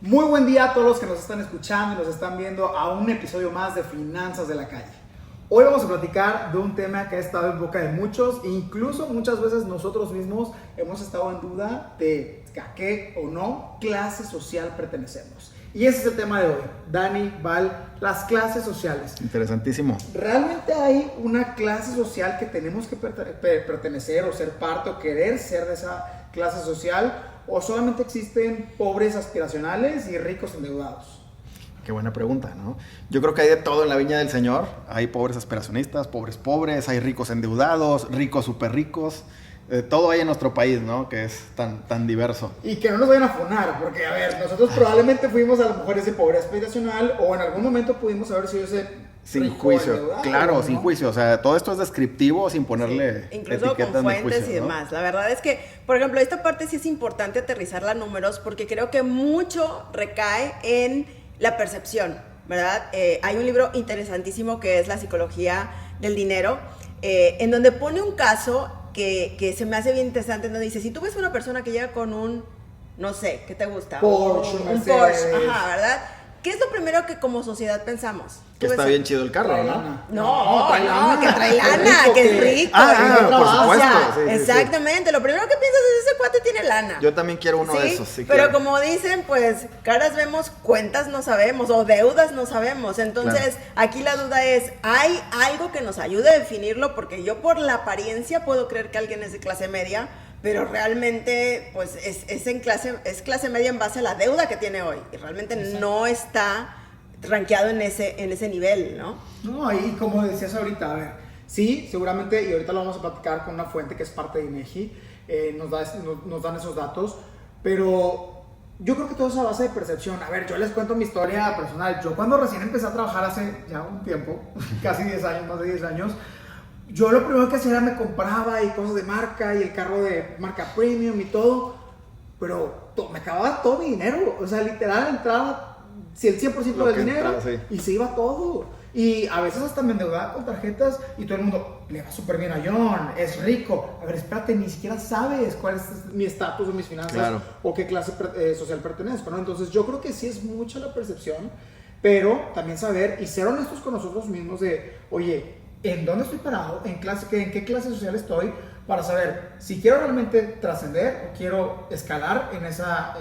Muy buen día a todos los que nos están escuchando y nos están viendo a un episodio más de Finanzas de la Calle. Hoy vamos a platicar de un tema que ha estado en boca de muchos e incluso muchas veces nosotros mismos hemos estado en duda de a qué o no clase social pertenecemos. Y ese es el tema de hoy, Dani, Val, las clases sociales. Interesantísimo. ¿Realmente hay una clase social que tenemos que pertenecer o ser parte o querer ser de esa clase social? ¿O solamente existen pobres aspiracionales y ricos endeudados? Qué buena pregunta, ¿no? Yo creo que hay de todo en la viña del Señor. Hay pobres aspiracionistas, pobres, hay ricos endeudados, ricos súper ricos. Todo hay en nuestro país, ¿no? Que es tan diverso. Y que no nos vayan a funar, porque, a ver, nosotros probablemente fuimos a lo mejor ese pobre aspiracional o en algún momento pudimos haber sido ese sin juicio, claro, ¿no? Sin juicio. O sea, todo esto es descriptivo sin ponerle incluso etiquetas con fuentes de juicio, y demás. La verdad es que, por ejemplo, esta parte sí es importante aterrizarla a números porque creo que mucho recae en la percepción, ¿verdad? Hay un libro interesantísimo que es La psicología del dinero, en donde pone un caso que se me hace bien interesante, donde dice, si tú ves a una persona que llega con un, no sé, ¿qué te gusta? Porsche, un Porsche, ajá, ¿verdad? ¿Qué es lo primero que como sociedad pensamos? Que está bien chido el carro, ¿no? No, que trae lana, que es rico. Por supuesto. Sí, exactamente, lo primero que piensas es ese cuate tiene lana. Yo también quiero uno de esos, sí. Pero claro. como dicen, pues, caras vemos, cuentas no sabemos, o deudas no sabemos. Entonces, aquí la duda es, ¿hay algo que nos ayude a definirlo? Porque yo por la apariencia puedo creer que alguien es de clase media, pero realmente, pues, es clase media en base a la deuda que tiene hoy. Y realmente no está rankeado en ese nivel, ¿no? No, y como decías ahorita, a ver, sí, seguramente, y ahorita lo vamos a platicar con una fuente que es parte de INEGI, nos dan esos datos, pero yo creo que todo es a base de percepción. A ver, yo les cuento mi historia personal. Yo cuando recién empecé a trabajar hace ya un tiempo, casi 10 años, más de 10 años, yo lo primero que hacía era me compraba y cosas de marca y el carro de marca premium y todo, pero me acababa todo mi dinero, o sea, literal entraba si el 100% del dinero entra, sí. Y se iba todo. Y a veces hasta me endeudaba con tarjetas y todo el mundo, le va súper bien a John, es rico. A ver, espérate, ni siquiera sabes cuál es mi estatus o mis finanzas, claro, o qué clase social pertenezco, ¿no? Entonces yo creo que sí es mucha la percepción, pero también saber y ser honestos con nosotros mismos de, oye, ¿en dónde estoy parado? ¿En qué clase social estoy? Para saber si quiero realmente trascender o quiero escalar en esa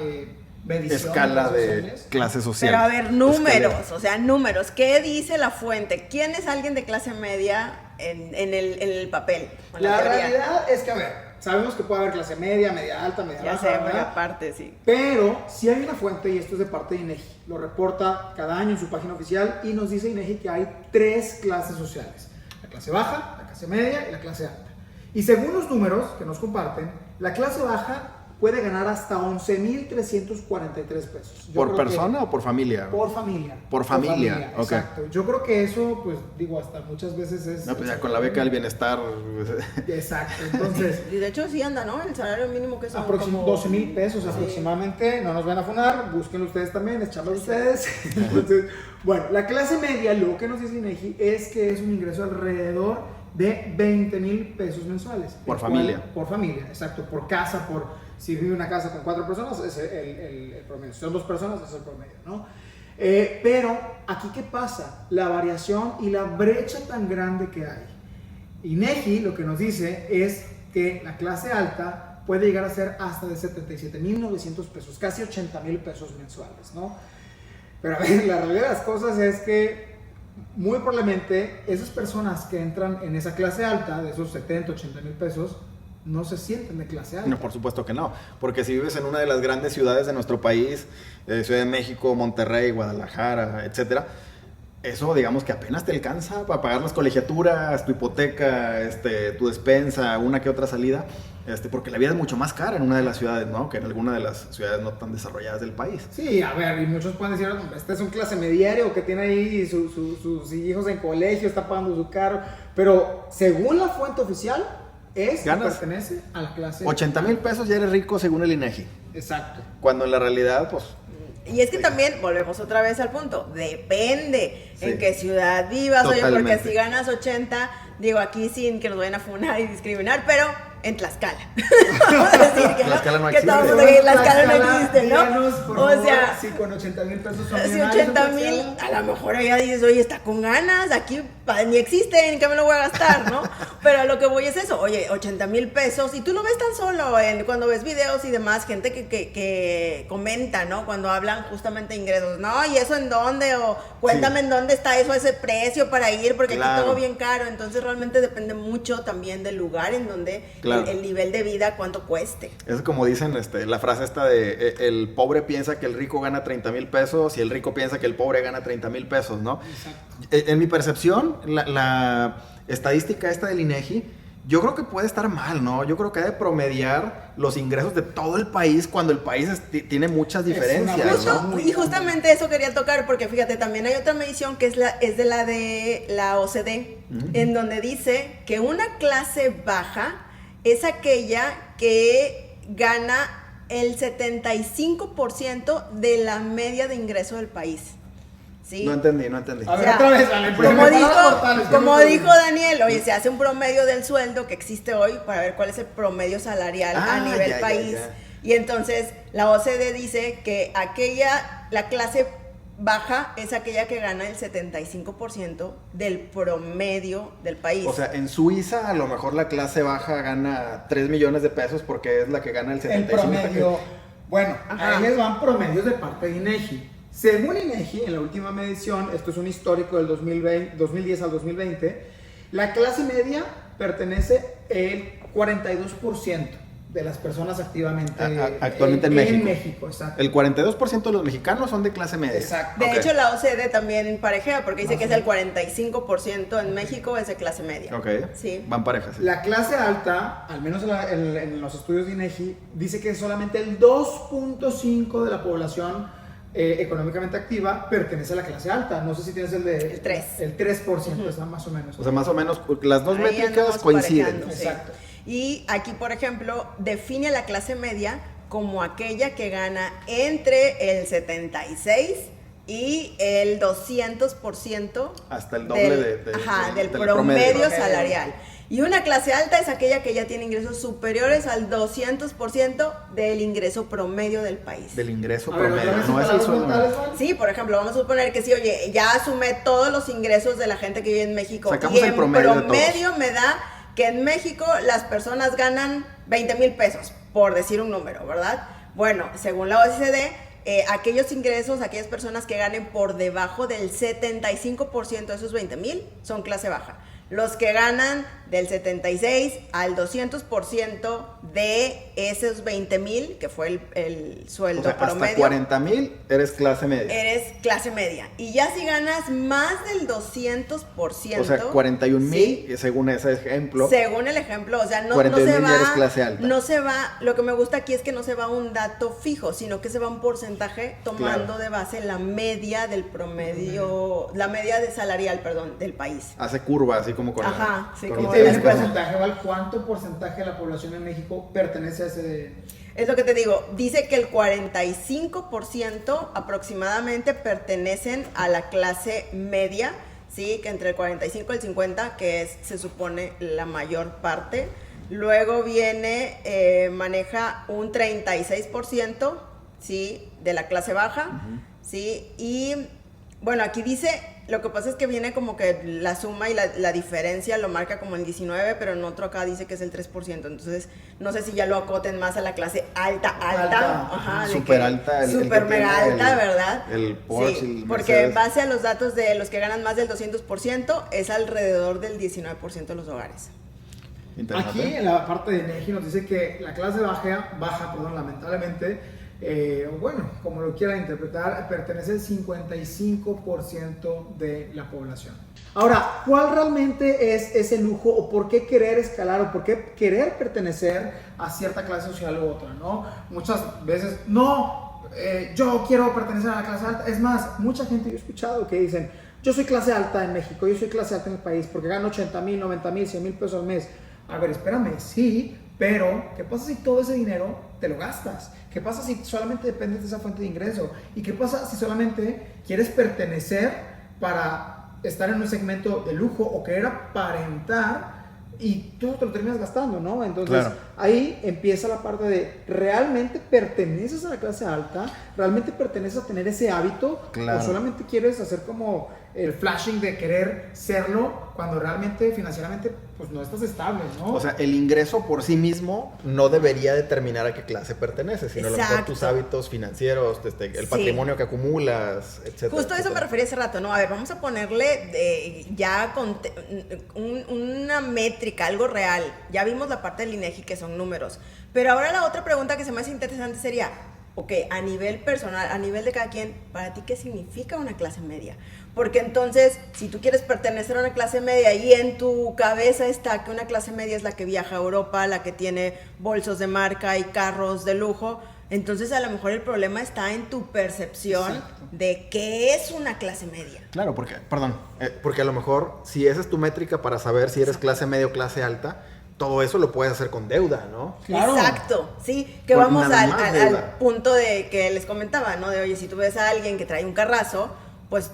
escala de clase social. Pero a ver, números. ¿Qué dice la fuente? ¿Quién es alguien de clase media en el papel? La realidad es que, a ver, sabemos que puede haber clase media, media alta, media baja. Ya sé, muy aparte, sí. Pero si hay una fuente, y esto es de parte de INEGI, lo reporta cada año en su página oficial, y nos dice INEGI que hay 3 clases sociales: la clase baja, la clase media y la clase alta. Y según los números que nos comparten, la clase baja puede ganar hasta 11,343 pesos. ¿Por persona o por familia? Por familia. Por familia, ok. Exacto. Yo creo que eso, pues, digo, hasta muchas veces es... No, pues ya con la beca del bienestar... Exacto, entonces... Y de hecho sí anda, ¿no? El salario mínimo que son como... 12,000 pesos aproximadamente. No nos van a funar, búsquenlo ustedes también, echarlo ustedes. Entonces, bueno, la clase media, lo que nos dice INEGI, es que es un ingreso alrededor de 20,000 pesos mensuales. Por familia. Por familia, exacto. Por casa, si vive una casa con 4 personas, es el promedio. Si son 2 personas, es el promedio, ¿no? Pero aquí, ¿qué pasa? La variación y la brecha tan grande que hay. INEGI lo que nos dice es que la clase alta puede llegar a ser hasta de 77,900 pesos, casi 80,000 pesos mensuales, ¿no? Pero a ver, la realidad de las cosas es que muy probablemente esas personas que entran en esa clase alta, de esos 70, 80,000 pesos, no se sienten de clase alta. No, por supuesto que no, porque si vives en una de las grandes ciudades de nuestro país, Ciudad de México, Monterrey, Guadalajara, etcétera, eso digamos que apenas te alcanza para pagar las colegiaturas, tu hipoteca, tu despensa, una que otra salida, porque la vida es mucho más cara en una de las ciudades, ¿no? Que en alguna de las ciudades no tan desarrolladas del país. Sí, a ver, y muchos pueden decir, este es un clase mediario que tiene ahí sus hijos en colegio, está pagando su carro, pero según la fuente oficial, pertenece a la clase... 80,000 pesos ya eres rico según el INEGI. Exacto. Cuando en la realidad, pues... Y es que también, volvemos otra vez al punto, depende en qué ciudad vivas. Totalmente. Oye, porque si ganas 80, digo aquí sin que nos vayan a funar y discriminar, pero en Tlaxcala. Vamos a decir que Tlaxcala no que existe. todo el mundo que Tlaxcala no existe, díganos, ¿no? por O favor, sea, si con 80,000 pesos son si millonarios, 80,000, a lo mejor ella dices, oye, está con ganas, aquí ni existe, ¿en qué me lo voy a gastar, no? Pero a lo que voy es eso, oye, 80,000 pesos, y tú lo ves tan solo cuando ves videos y demás, gente que comenta, ¿no? Cuando hablan justamente de ingresos, no, ¿y eso en dónde? O cuéntame en dónde está eso a ese precio para ir, porque Claro. aquí todo bien caro, entonces realmente depende mucho también del lugar en donde Claro. el nivel de vida, cuánto cueste. Es como dicen la frase esta de el pobre piensa que el rico gana 30,000 pesos y el rico piensa que el pobre gana 30,000 pesos, ¿no? Exacto. En mi percepción, la estadística esta del INEGI, yo creo que puede estar mal, ¿no? Yo creo que debe promediar los ingresos de todo el país cuando el país tiene muchas diferencias, Justo, ¿no? y justamente eso quería tocar, porque fíjate, también hay otra medición que es de la OCDE, en donde dice que una clase baja es aquella que gana el 75% de la media de ingreso del país. ¿Sí? No entendí. A O ver, sea, otra vez, vale, pues, como me paras portales, yo como no sé. dijo Daniel, oye, se hace un promedio del sueldo que existe hoy para ver cuál es el promedio salarial a nivel ya, país. ya. Y entonces la OCDE dice que la clase baja es aquella que gana el 75% del promedio del país. O sea, en Suiza a lo mejor la clase baja gana 3 millones de pesos porque es la que gana el 75%. El promedio. Bueno, Ajá. ahí les van promedios de parte de INEGI. Según INEGI, en la última medición, esto es un histórico del 2010 al 2020, la clase media pertenece el 42% de las personas activamente Actualmente en México. En México, exacto. El 42% de los mexicanos son de clase media. Exacto. De Ok. hecho, la OCDE también parejea, porque dice Más que o es el menos. 45% en México es de clase media. Ok. Sí. Van parejas. Sí. La clase alta, al menos en los estudios de INEGI, dice que solamente el 2.5 de la población económicamente activa pertenece a la clase alta. No sé si tienes el de... El 3. El 3%, está más o menos. O sea, más o menos las dos Ahí métricas andamos coinciden. parejando, sí. Exacto. Y aquí, por ejemplo, define a la clase media como aquella que gana entre el 76 y el 200% Hasta el doble del del promedio salarial. Y una clase alta es aquella que ya tiene ingresos superiores al 200% del ingreso promedio del país. Del ingreso A ver, promedio, otra vez, no es el palabras sueldo. mentales, Juan. Sí, por ejemplo, vamos a suponer que sí, oye, ya asume todos los ingresos de la gente que vive en México. Sacamos y el en promedio de promedio me da que en México las personas ganan 20,000 pesos, por decir un número, ¿verdad? Bueno, según la OCDE, aquellos ingresos, aquellas personas que ganen por debajo del 75% de esos 20,000 son clase baja. Los que ganan del 76 al 200% de esos 20,000, que fue el sueldo O sea, hasta promedio, 40,000 eres clase media. eres clase media. Y ya si ganas más del 200%. O sea, 41,000, sí, según ese ejemplo. según el ejemplo, o sea, no 41,000 se ya va, eres clase alta. no se va, lo que me gusta aquí es que no se va un dato fijo, sino que se va un porcentaje tomando Claro. de base la media del promedio, la media de salarial, perdón, del país. Hace curva, así como con Ajá, sí, con como los ¿Y de ese tenis. las porcentaje, Val? ¿Cuánto porcentaje de la población en México pertenece a ese...? Es lo que te digo, dice que el 45% aproximadamente pertenecen a la clase media, ¿sí? Que entre el 45 y el 50, que es, se supone, la mayor parte. Luego viene, maneja un 36%, ¿sí? De la clase baja, ¿sí? Y, bueno, aquí dice, lo que pasa es que viene como que la suma y la diferencia lo marca como el 19, pero en otro acá dice que es el 3%. Entonces, no sé si ya lo acoten más a la clase alta. Ajá, de Súper que- alta, el súper que mega tiene alta, el- ¿verdad? el Porsche, Sí, el porque Mercedes. en base a los datos de los que ganan más del 200%, es alrededor del 19% de los hogares. Interesante. Aquí en la parte de INEGI nos dice que la clase baja, lamentablemente, o bueno, como lo quieran interpretar, pertenece al 55% de la población. Ahora, ¿cuál realmente es ese lujo o por qué querer escalar o por qué querer pertenecer a cierta clase social u otra, ¿no? Muchas veces, yo quiero pertenecer a la clase alta. Es más, mucha gente yo he escuchado que dicen, yo soy clase alta en México, yo soy clase alta en el país porque gano 80,000, 90,000, 100,000 pesos al mes. A ver, espérame, sí, pero ¿qué pasa si todo ese dinero te lo gastas? ¿Qué pasa si solamente dependes de esa fuente de ingreso? ¿Y qué pasa si solamente quieres pertenecer para estar en un segmento de lujo o querer aparentar y tú te lo terminas gastando, ¿no? Entonces, Claro. ahí empieza la parte de, ¿realmente perteneces a la clase alta? ¿Realmente perteneces a tener ese hábito? Claro. ¿O solamente quieres hacer como el flashing de querer serlo cuando realmente financieramente pues no estás estable, ¿no? O sea, el ingreso por sí mismo no debería determinar a qué clase perteneces, sino a lo mejor Exacto. tus hábitos financieros, el Sí. patrimonio que acumulas, etcétera. Justo a eso me etcétera. refería hace rato, ¿no? A ver, vamos a ponerle ya una métrica, algo real. Ya vimos la parte del INEGI, que son números. Pero ahora la otra pregunta que se me hace interesante sería, ok, a nivel personal, a nivel de cada quien, para ti, ¿qué significa una clase media? Porque entonces, si tú quieres pertenecer a una clase media y en tu cabeza está que una clase media es la que viaja a Europa, la que tiene bolsos de marca y carros de lujo, entonces a lo mejor el problema está en tu percepción Exacto. de qué es una clase media. Claro, porque a lo mejor si esa es tu métrica para saber si eres clase media o clase alta, todo eso lo puedes hacer con deuda, ¿no? Claro. Exacto, sí, que Con vamos nada al, más al- deuda. al punto de que les comentaba, ¿no? De oye, si tú ves a alguien que trae un carrazo, pues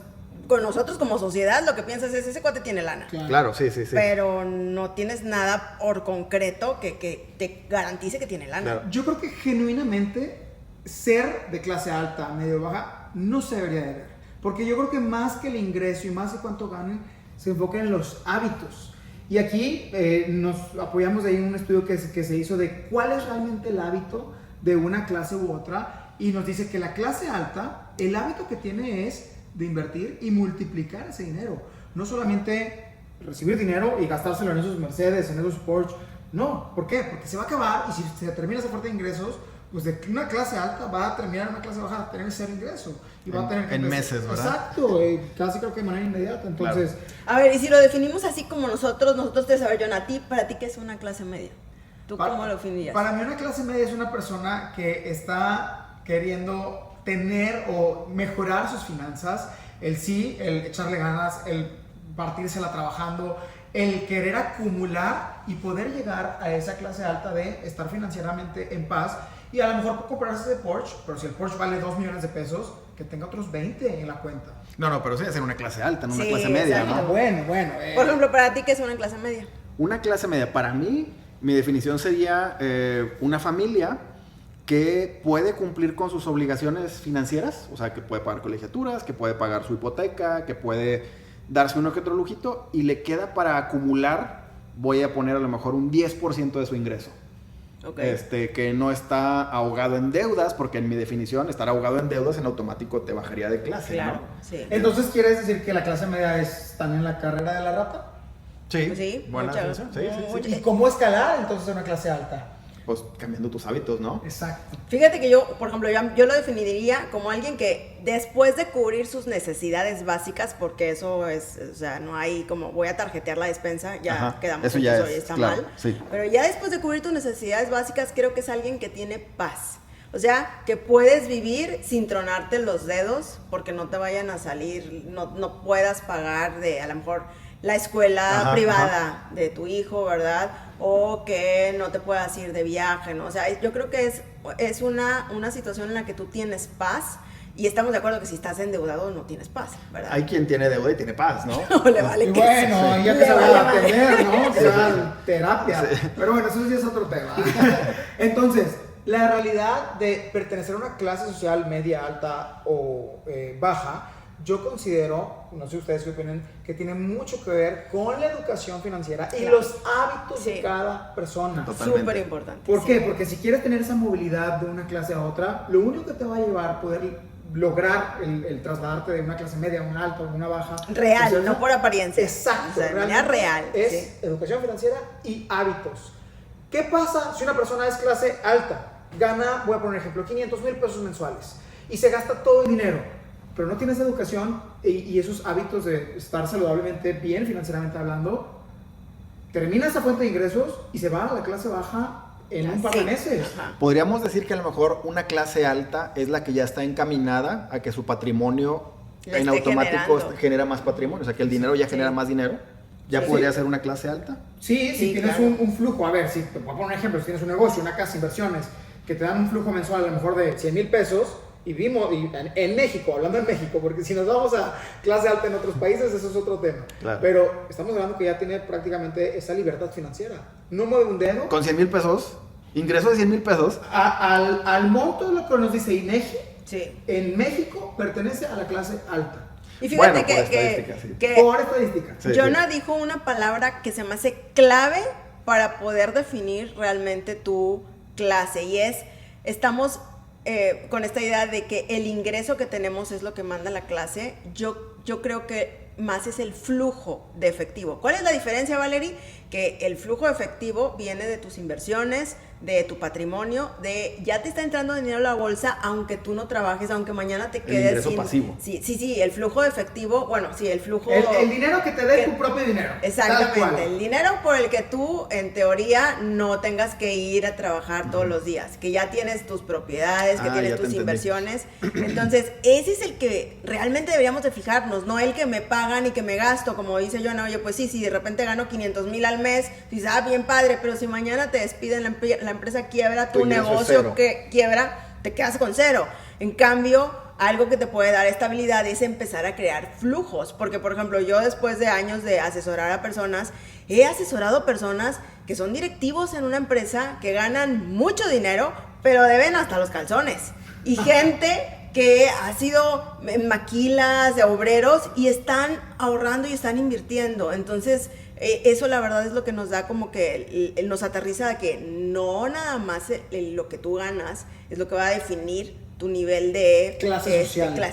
con nosotros como sociedad lo que piensas es, ese cuate tiene lana. Claro, sí. Pero no tienes nada por concreto que te garantice que tiene lana. Claro. Yo creo que genuinamente ser de clase alta, medio baja, no se debería de ver. Porque yo creo que más que el ingreso y más que cuánto ganen, se enfoca en los hábitos. Y aquí nos apoyamos de ahí en un estudio que se hizo de cuál es realmente el hábito de una clase u otra. Y nos dice que la clase alta, el hábito que tiene es de invertir y multiplicar ese dinero. No solamente recibir dinero y gastárselo en esos Mercedes, en esos Porsche. No, ¿por qué? Porque se va a acabar y si se termina esa fuerte de ingresos, pues de una clase alta va a terminar en una clase baja a tener cero ingreso. Y va a tener que En empezar- meses, ¿verdad? Exacto, casi creo que de manera inmediata. Entonces, A ver, y si lo definimos así como nosotros te saber, John, para ti, ¿qué es una clase media? ¿Tú cómo lo definirías? Para mí una clase media es una persona que está queriendo tener o mejorar sus finanzas, el echarle ganas, el partírsela trabajando, el querer acumular y poder llegar a esa clase alta de estar financieramente en paz y a lo mejor comprarse ese Porsche, pero si el Porsche vale 2 millones de pesos, que tenga otros 20 en la cuenta. No, pero sí debe ser una clase alta, no una Sí, clase media, exacto. ¿no? Bueno. Por ejemplo, para ti, ¿qué es una clase media? Una clase media, para mí, mi definición sería una familia que puede cumplir con sus obligaciones financieras, o sea, que puede pagar colegiaturas, que puede pagar su hipoteca, que puede darse uno que otro lujito y le queda para acumular, voy a poner a lo mejor un 10% de su ingreso. Ok. Que no está ahogado en deudas, porque en mi definición, estar ahogado en deudas en automático te bajaría de clase, Claro, ¿no? sí. Entonces, ¿quieres decir que la clase media es también la carrera de la rata? Sí, Pues sí, buena mucha- definición. Sí. mucha- ¿Y cómo escalar entonces a una clase alta? Pues cambiando tus hábitos, ¿no? Exacto. Fíjate que yo, por ejemplo, yo lo definiría como alguien que después de cubrir sus necesidades básicas, porque eso es, o sea, no hay como voy a tarjetear la despensa, ya Ajá, quedamos eso en ya que eso es, está claro, mal. sí. Pero ya después de cubrir tus necesidades básicas, creo que es alguien que tiene paz. O sea, que puedes vivir sin tronarte los dedos porque no te vayan a salir, no puedas pagar de a lo mejor la escuela Ajá, privada de tu hijo, ¿verdad? O que no te puedas ir de viaje, ¿no? O sea, yo creo que es una situación en la que tú tienes paz y estamos de acuerdo que si estás endeudado no tienes paz, ¿verdad? Hay quien tiene deuda y tiene paz, ¿no? No le vale Y que bueno, sí. ya que Le se vale va a madre. atender, ¿no? Que sea terapia. Pero bueno, eso sí es otro tema. Entonces, la realidad de pertenecer a una clase social media, alta o baja, yo considero, no sé ustedes qué opinan, que tiene mucho que ver con la educación financiera y Claro. los hábitos de Sí. cada persona. Totalmente. Súper importante. ¿Por sí. qué? Porque si quieres tener esa movilidad de una clase a otra, lo único que te va a llevar a poder lograr el trasladarte de una clase media a una alta o una baja. Real, pues, no por apariencia. Exacto. O sea, de manera realmente real. Es sí. educación financiera y hábitos. ¿Qué pasa si una persona es clase alta? Gana, voy a poner un ejemplo, 500,000 pesos mensuales y se gasta todo el dinero, pero no tienes educación y esos hábitos de estar saludablemente bien financieramente hablando, termina esa fuente de ingresos y se va a la clase baja en Ya un par sé. de meses. Ajá. Podríamos decir que a lo mejor una clase alta es la que ya está encaminada a que su patrimonio Le en esté automático generando. genera más patrimonio, o sea que el dinero ya Sí. genera más dinero. ¿Ya Sí. podría ser una clase alta? Sí, si Sí, tienes claro. un flujo, a ver, si te voy a poner un ejemplo, si tienes un negocio, una casa de inversiones, que te dan un flujo mensual a lo mejor de 100,000 pesos y vimos en México, hablando en México, porque si nos vamos a clase alta en otros países, eso es otro tema. Claro. Pero estamos hablando que ya tiene prácticamente esa libertad financiera. No mueve un dedo. Con 100 mil pesos, ingreso de 100 mil pesos. Al monto de lo que nos dice INEGI, sí, en México pertenece a la clase alta. Y fíjate bueno, que por estadística. Sí, Jonah dijo una palabra que se me hace clave para poder definir realmente tu clase, y estamos con esta idea de que el ingreso que tenemos es lo que manda la clase. Yo creo que más es el flujo de efectivo. ¿Cuál es la diferencia, Valerie? Que el flujo de efectivo viene de tus inversiones, de tu patrimonio, ya te está entrando dinero a la bolsa, aunque tú no trabajes, aunque mañana te quedes el ingreso pasivo. Sí, el flujo de efectivo, bueno, sí, el flujo... El dinero que te dé tu propio dinero. Exactamente, el dinero por el que tú, en teoría, no tengas que ir a trabajar todos los días, que ya tienes tus propiedades, que tienes tus inversiones. Entonces, ese es el que realmente deberíamos de fijarnos, no el que me pagan y que me gasto, como dice Jonah. Oye, pues sí, si de repente gano 500,000 al mes, dices, bien padre, pero si mañana te despiden, la empresa quiebra, tu negocio que quiebra, te quedas con cero. En cambio, algo que te puede dar estabilidad es empezar a crear flujos, porque por ejemplo, yo después de años de asesorar a personas, he asesorado personas que son directivos en una empresa, que ganan mucho dinero, pero deben hasta los calzones, y gente que ha sido maquilas de obreros y están ahorrando y están invirtiendo. Entonces, eso la verdad es lo que nos da como que nos aterriza a que no nada más lo que tú ganas es lo que va a definir tu nivel de clase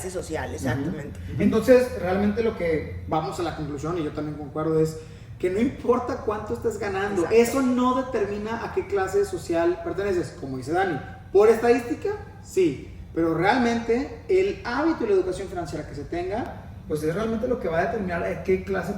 social, exactamente. Entonces, realmente lo que vamos a la conclusión, y yo también concuerdo, es que no importa cuánto estés ganando, eso no determina a qué clase social perteneces, como dice Dani. Por estadística, sí, pero realmente el hábito y la educación financiera que se tenga, pues es realmente lo que va a determinar a qué clase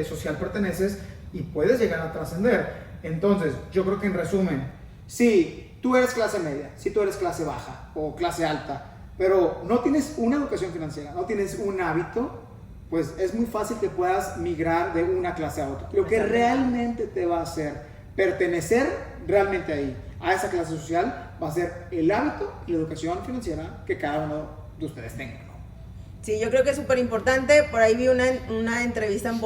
social perteneces, y puedes llegar a trascender. Entonces, yo creo que en resumen, si tú eres clase media, si tú eres clase baja o clase alta, pero no tienes una educación financiera, no tienes un hábito, pues es muy fácil que puedas migrar de una clase a otra. Lo que realmente te va a hacer pertenecer realmente ahí, a esa clase social, va a ser el hábito y la educación financiera que cada uno de ustedes tenga, ¿no? Sí, yo creo que es súper importante. Por ahí vi una entrevista en un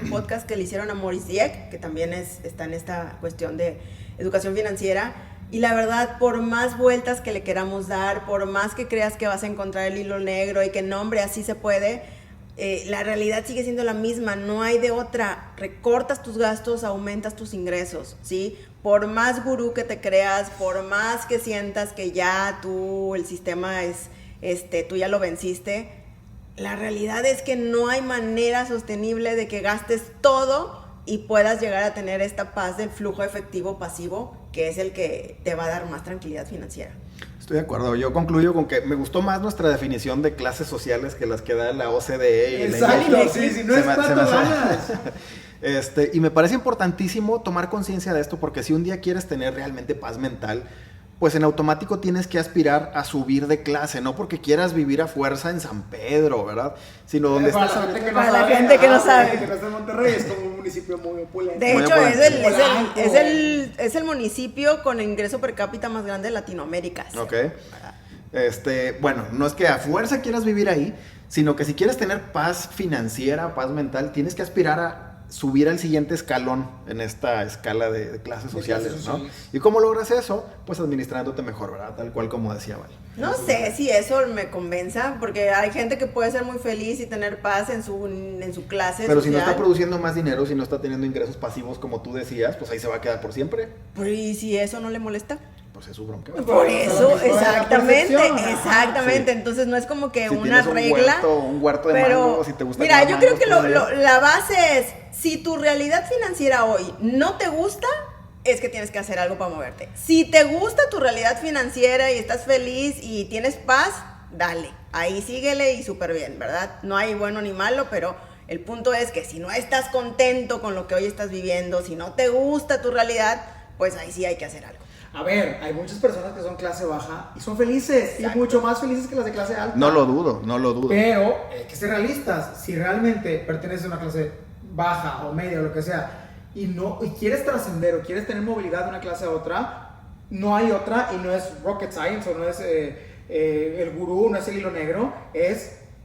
podcast que le hicieron a Maurice Dieck, que también está en esta cuestión de educación financiera. Y la verdad, por más vueltas que le queramos dar, por más que creas que vas a encontrar el hilo negro y que no, hombre, así se puede, la realidad sigue siendo la misma, no hay de otra. Recortas tus gastos, aumentas tus ingresos, ¿sí? Por más gurú que te creas, por más que sientas que ya el sistema es, tú ya lo venciste, la realidad es que no hay manera sostenible de que gastes todo y puedas llegar a tener esta paz del flujo efectivo pasivo, que es el que te va a dar más tranquilidad financiera. Estoy de acuerdo. Yo concluyo con que me gustó más nuestra definición de clases sociales que las que da la OCDE. Exacto, sí, no es cuánto ganas. Y me parece importantísimo tomar conciencia de esto, porque si un día quieres tener realmente paz mental, pues en automático tienes que aspirar a subir de clase, no porque quieras vivir a fuerza en San Pedro, ¿verdad? Sino donde estás. Para la gente que no sabe. Que no está en Monterrey, es como un municipio muy opulento. De hecho, es el municipio con el ingreso per cápita más grande de Latinoamérica. Ok. Bueno, no es que a fuerza quieras vivir ahí, sino que si quieres tener paz financiera, paz mental, tienes que aspirar a subir al siguiente escalón en esta escala de clases sociales, ¿no? ¿Y cómo logras eso? Pues administrándote mejor, ¿verdad? Tal cual como decía Val. No sé si eso me convenza, porque hay gente que puede ser muy feliz y tener paz en su clase Pero social. Si no está produciendo más dinero, si no está teniendo ingresos pasivos como tú decías, pues ahí se va a quedar por siempre. Pero ¿y si eso no le molesta? Pues es su bronca. Por eso, exactamente. Sí. Entonces no es como que si una regla. Un huerto de mango, si te gusta. Mira, yo creo que la base es, si tu realidad financiera hoy no te gusta, es que tienes que hacer algo para moverte. Si te gusta tu realidad financiera y estás feliz y tienes paz, dale, ahí síguele y súper bien, ¿verdad? No hay bueno ni malo, pero el punto es que si no estás contento con lo que hoy estás viviendo, si no te gusta tu realidad, pues ahí sí hay que hacer algo. A ver, hay muchas personas que son clase baja y son felices. Exacto. Y mucho más felices que las de clase alta. No lo dudo. Pero hay que ser realistas. Si realmente perteneces a una clase baja o media o lo que sea y quieres trascender o quieres tener movilidad de una clase a otra, no hay otra, y no es rocket science o no es el gurú, no es el hilo negro,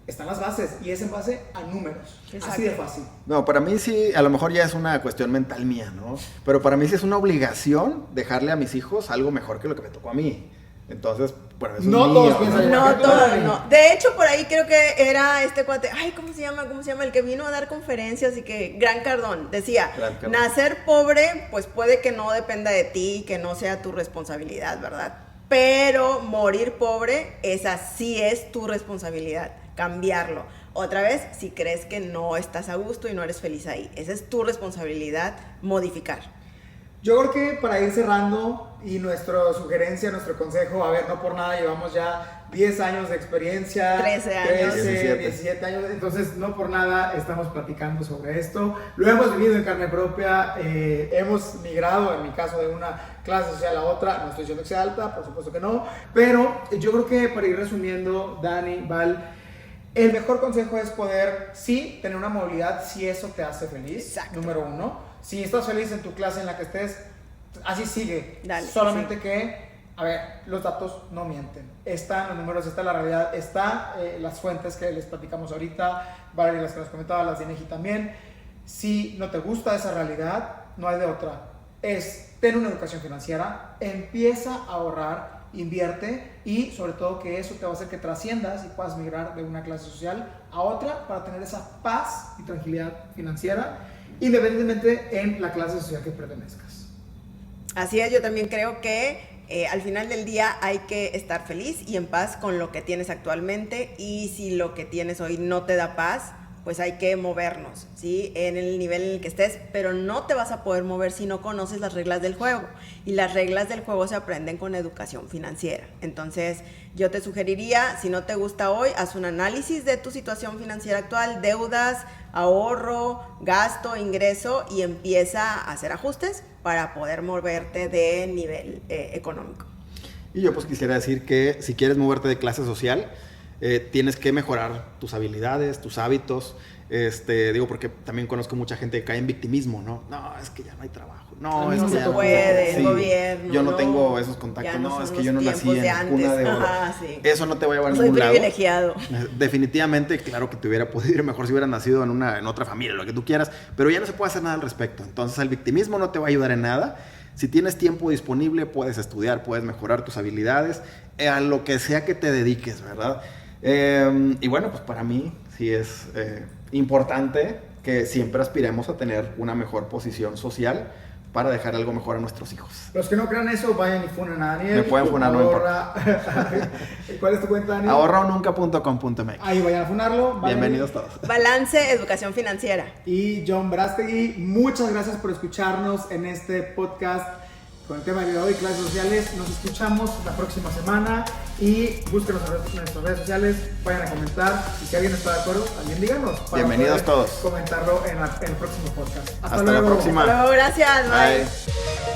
están las bases y es en base a números. Exacto. Así de fácil. No, para mí sí, a lo mejor ya es una cuestión mental mía, ¿no? Pero para mí sí es una obligación dejarle a mis hijos algo mejor que lo que me tocó a mí. Entonces, bueno, es un No niño, todos piensan igual. No, todo, no. De hecho, por ahí creo que era este cuate, ay, ¿cómo se llama? El que vino a dar conferencias y que, Gran Cardón, decía, Gran Cardón. nacer pobre, pues puede que no dependa de ti, que no sea tu responsabilidad, ¿verdad? Pero morir pobre, esa sí es tu responsabilidad, cambiarlo. Otra vez, si crees que no estás a gusto y no eres feliz ahí, esa es tu responsabilidad, modificar. Yo creo que para ir cerrando y nuestra sugerencia, nuestro consejo, a ver, no por nada llevamos ya 10 años de experiencia, 13 años. 17 años, entonces no por nada estamos platicando sobre esto, lo hemos vivido en carne propia, hemos migrado, en mi caso, de una clase social a otra, no estoy diciendo que sea alta, por supuesto que no, pero yo creo que para ir resumiendo, Dani, Val, el mejor consejo es poder, sí, tener una movilidad si eso te hace feliz, Exacto. número uno. Si estás feliz en tu clase en la que estés, así sigue. Dale, solamente sí. que, a ver, los datos no mienten. Están los números, está la realidad, está las fuentes que les platicamos ahorita, Valeria, las que nos comentaba, las de INEGI también. Si no te gusta esa realidad, no hay de otra. Es tener una educación financiera, empieza a ahorrar, invierte y sobre todo que eso te va a hacer que trasciendas y puedas migrar de una clase social a otra para tener esa paz y tranquilidad financiera, independientemente en la clase social que pertenezcas. Así es, yo también creo que al final del día hay que estar feliz y en paz con lo que tienes actualmente, y si lo que tienes hoy no te da paz, pues hay que movernos, ¿sí? En el nivel en el que estés, pero no te vas a poder mover si no conoces las reglas del juego, y las reglas del juego se aprenden con educación financiera. Entonces, yo te sugeriría, si no te gusta hoy, haz un análisis de tu situación financiera actual, deudas, ahorro, gasto, ingreso, y empieza a hacer ajustes para poder moverte de nivel económico. Y yo pues quisiera decir que si quieres moverte de clase social, tienes que mejorar tus habilidades, tus hábitos. Digo, porque también conozco mucha gente que cae en victimismo, ¿no? No, es que ya no hay trabajo. No, es No que se ya puede, sí, el gobierno. yo no tengo esos contactos. Ya No, son es que los yo no nací tiempos en de cuna de antes. oro. Ajá, sí. Eso no te va a llevar a Soy ningún lado. privilegiado. Definitivamente, claro que te hubiera podido ir mejor si hubieras nacido en otra familia, lo que tú quieras, pero ya no se puede hacer nada al respecto. Entonces, el victimismo no te va a ayudar en nada. Si tienes tiempo disponible, puedes estudiar, puedes mejorar tus habilidades, a lo que sea que te dediques, ¿verdad? Y bueno, pues para mí sí es importante que siempre aspiremos a tener una mejor posición social para dejar algo mejor a nuestros hijos. Los que no crean eso, vayan y funen a Daniel. Me pueden funar, no Ahorra... ¿Cuál es tu cuenta, Daniel? Ahorraonunca.com.mx. Ahí vayan a funarlo. Bienvenidos todos. Balance, educación financiera. Y John Brastegui, muchas gracias por escucharnos en este podcast con el tema de hoy, clases sociales. Nos escuchamos la próxima semana y búsquenos en nuestras redes sociales, vayan a comentar y si alguien está de acuerdo, también díganos. Para Bienvenidos poder todos. comentarlo en el próximo podcast. Hasta la próxima. Hasta luego, gracias. Bye. Bye.